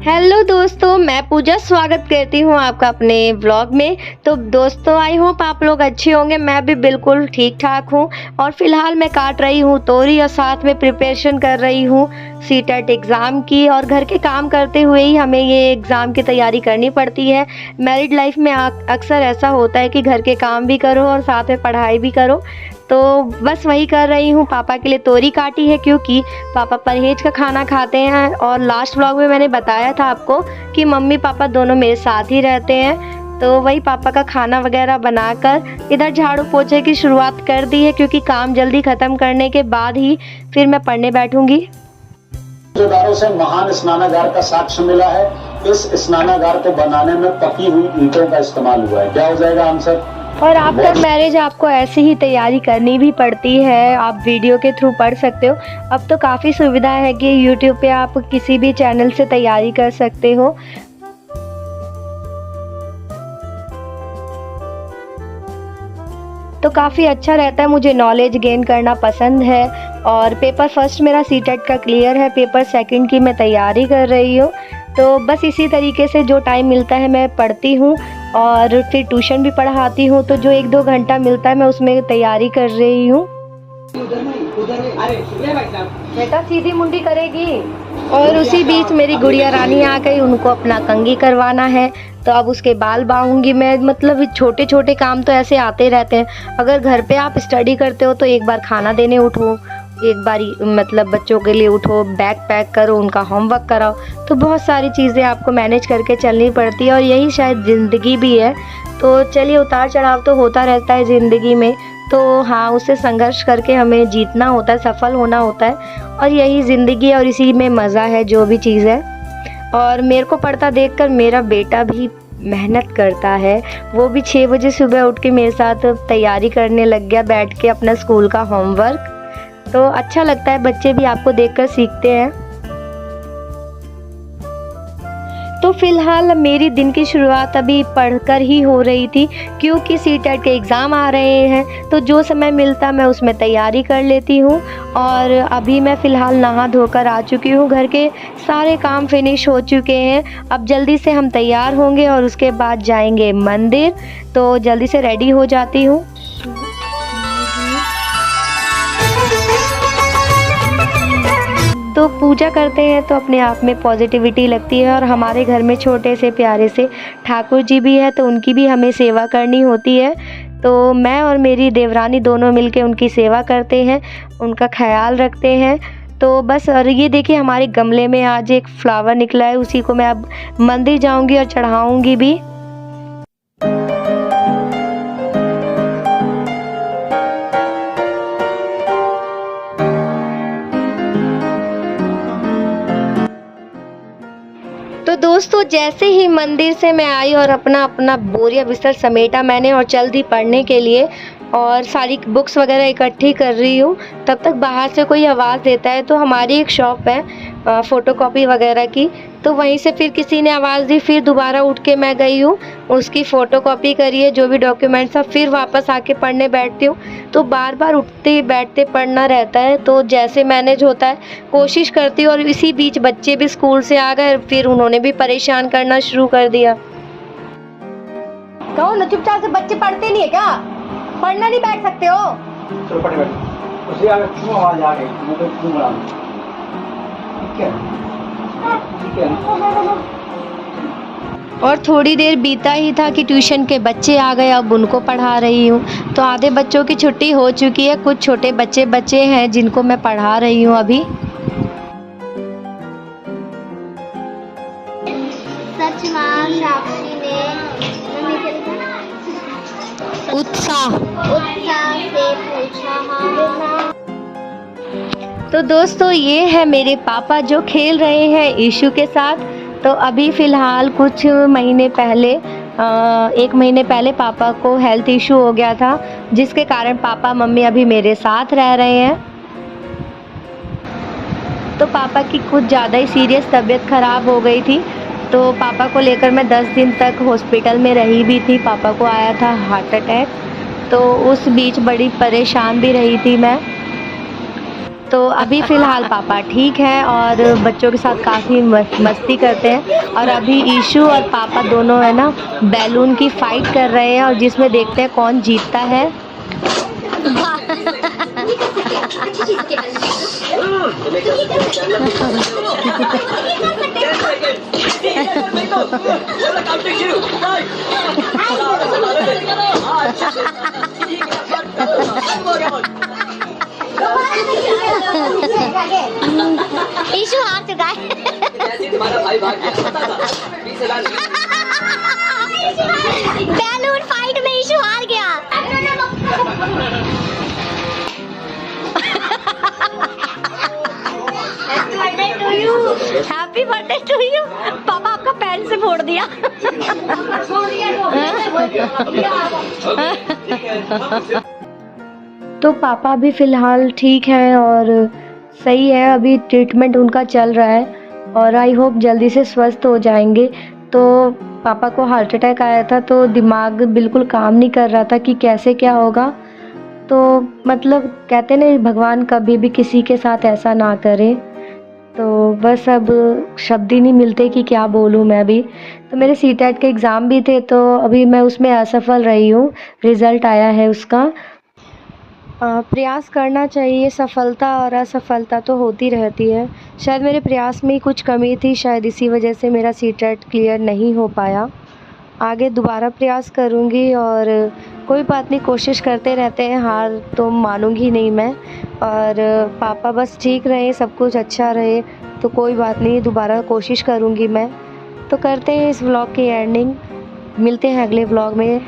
Hello दोस्तों, मैं पूजा स्वागत करती हूँ आपका अपने व्लॉग में। तो दोस्तों, आई होप आप लोग अच्छे होंगे। मैं भी बिल्कुल ठीक ठाक हूँ और फिलहाल मैं काट रही हूँ तोरी और साथ में प्रिपरेशन कर रही हूँ सीटेट एग्ज़ाम की। और घर के काम करते हुए ही हमें ये एग्ज़ाम की तैयारी करनी पड़ती है। मैरिड लाइफ में अक्सर ऐसा होता है कि घर के काम भी करो और साथ में पढ़ाई भी करो। तो बस वही कर रही हूँ। पापा के लिए तोरी काटी है क्योंकि पापा परहेज का खाना खाते हैं। और लास्ट व्लॉग में मैंने बताया था आपको कि मम्मी पापा दोनों मेरे साथ ही रहते हैं। तो वही पापा का खाना वगैरह बनाकर इधर झाड़ू पोछे की शुरुआत कर दी है, क्योंकि काम जल्दी ख़त्म करने के बाद ही फिर मैं पढ़ने बैठूंगी। जोदारों से महान स्नानागार का साक्ष्य मिला है। इस स्नानागार को बनाने में पकी हुई ईंटों का इस्तेमाल हुआ है। क्या हो जाएगा आंसर? और आफ्टर मैरिज आपको ऐसी ही तैयारी करनी भी पड़ती है। आप वीडियो के थ्रू पढ़ सकते हो। अब तो काफ़ी सुविधा है कि यूट्यूब पे आप किसी भी चैनल से तैयारी कर सकते हो। तो काफ़ी अच्छा रहता है, मुझे नॉलेज गेन करना पसंद है। और पेपर फर्स्ट मेरा सीटेट का क्लियर है, पेपर सेकंड की मैं तैयारी कर रही हूँ। तो बस इसी तरीके से जो टाइम मिलता है मैं पढ़ती हूँ और फिर ट्यूशन भी पढ़ाती हूँ। तो जो 1-2 घंटा मिलता है मैं उसमें तैयारी कर रही हूँ। बेटा सीधी मुंडी करेगी। और उसी बीच मेरी गुड़िया रानी आ गई, उनको अपना कंघी करवाना है। तो अब उसके बाल बांधूंगी मैं। मतलब छोटे छोटे काम तो ऐसे आते रहते हैं। अगर घर पे आप स्टडी करते हो तो एक बार खाना देने उठो, एक बारी मतलब बच्चों के लिए उठो, बैग पैक करो, उनका होमवर्क कराओ। तो बहुत सारी चीज़ें आपको मैनेज करके चलनी पड़ती है और यही शायद ज़िंदगी भी है। तो चलिए, उतार चढ़ाव तो होता रहता है ज़िंदगी में। तो हाँ, उससे संघर्ष करके हमें जीतना होता है, सफल होना होता है। और यही ज़िंदगी है और इसी में मज़ा है जो भी चीज़ है। और मेरे को पढ़ता देखकर मेरा बेटा भी मेहनत करता है। वो भी 6 बजे सुबह उठ के मेरे साथ तैयारी करने लग गया, बैठ के अपना स्कूल का होमवर्क। तो अच्छा लगता है, बच्चे भी आपको देखकर सीखते हैं। तो फिलहाल मेरी दिन की शुरुआत अभी पढ़कर ही हो रही थी, क्योंकि सीटेट के एग्ज़ाम आ रहे हैं। तो जो समय मिलता मैं उसमें तैयारी कर लेती हूँ। और अभी मैं फ़िलहाल नहा धोकर आ चुकी हूँ, घर के सारे काम फिनिश हो चुके हैं। अब जल्दी से हम तैयार होंगे और उसके बाद जाएंगे मंदिर। तो जल्दी से रेडी हो जाती हूँ। तो पूजा करते हैं तो अपने आप में पॉजिटिविटी लगती है। और हमारे घर में छोटे से प्यारे से ठाकुर जी भी है, तो उनकी भी हमें सेवा करनी होती है। तो मैं और मेरी देवरानी दोनों मिलके उनकी सेवा करते हैं, उनका ख्याल रखते हैं। तो बस, और ये देखिए हमारे गमले में आज एक फ्लावर निकला है, उसी को मैं अब मंदिर जाऊंगी और चढ़ाऊंगी भी। तो दोस्तों, जैसे ही मंदिर से मैं आई और अपना बोरिया बिस्तर समेटा मैंने और चल दी पढ़ने के लिए और सारी बुक्स वगैरह इकट्ठी कर रही हूँ, तब तक बाहर से कोई आवाज़ देता है। तो हमारी एक शॉप है फ़ोटोकॉपी वगैरह की, तो वहीं से फिर किसी ने आवाज़ दी। फिर दोबारा उठ के मैं गई हूँ, उसकी फ़ोटोकॉपी करी है जो भी डॉक्यूमेंट्स हैं, फिर वापस आके पढ़ने बैठती हूँ। तो बार बार उठते बैठते पढ़ना रहता है। तो जैसे मैनेज होता है कोशिश करती हूँ। और इसी बीच बच्चे भी स्कूल से आ गए, फिर उन्होंने भी परेशान करना शुरू कर दिया। कहो ना, चुपचाप से बच्चे पढ़ते नहीं है क्या? पढ़ना नहीं बैठ सकते हो? चलो पढ़ने बैठो। उसी आगे क्यों आवाज आ गई? मैं तो क्यों बड़ा ठीक है, ठीक है। और थोड़ी देर बीता ही था कि ट्यूशन के बच्चे आ गए, अब उनको पढ़ा रही हूँ। तो आधे बच्चों की छुट्टी हो चुकी है, कुछ छोटे बच्चे बच्चे हैं जिनको मैं पढ़ा रही हूँ अभी। सच मां साक्षी ने उत्साह से पूछा। हाँ, तो दोस्तों, ये है मेरे पापा जो खेल रहे हैं ईशु के साथ। तो अभी फ़िलहाल कुछ महीने पहले 1 महीने पहले पापा को हेल्थ इशू हो गया था, जिसके कारण पापा मम्मी अभी मेरे साथ रह रहे हैं। तो पापा की कुछ ज़्यादा ही सीरियस तबीयत ख़राब हो गई थी, तो पापा को लेकर मैं 10 दिन तक हॉस्पिटल में रही भी थी। पापा को आया था हार्ट अटैक, तो उस बीच बड़ी परेशान भी रही थी मैं। तो अभी फ़िलहाल पापा ठीक हैं और बच्चों के साथ काफ़ी मस्ती करते हैं। और अभी ईशु और पापा दोनों है ना बैलून की फ़ाइट कर रहे हैं, और जिसमें देखते हैं कौन जीतता है। ईशु हार चुका है। बैलून फाइट में ईशु हार गया। Happy birthday to you. पापा आपका पेन से फोड़ दिया। तो पापा भी फ़िलहाल ठीक हैं और सही है, अभी ट्रीटमेंट उनका चल रहा है और आई होप जल्दी से स्वस्थ हो जाएंगे। तो पापा को हार्ट अटैक आया था, तो दिमाग बिल्कुल काम नहीं कर रहा था कि कैसे क्या होगा। तो मतलब कहते ना, भगवान कभी भी किसी के साथ ऐसा ना करे। तो बस अब शब्द ही नहीं मिलते कि क्या बोलूँ मैं भी। तो मेरे सीटेट के एग्ज़ाम भी थे, तो अभी मैं उसमें असफल रही हूँ। रिज़ल्ट आया है उसका। प्रयास करना चाहिए, सफलता और असफलता तो होती रहती है। शायद मेरे प्रयास में ही कुछ कमी थी, शायद इसी वजह से मेरा सीटेट क्लियर नहीं हो पाया। आगे दोबारा प्रयास करूँगी और कोई बात नहीं, कोशिश करते रहते हैं, हार तो मानूँगी नहीं मैं। और पापा बस ठीक रहे, सब कुछ अच्छा रहे, तो कोई बात नहीं, दोबारा कोशिश करूँगी मैं। तो करते हैं इस व्लॉग की एंडिंग, मिलते हैं अगले व्लॉग में।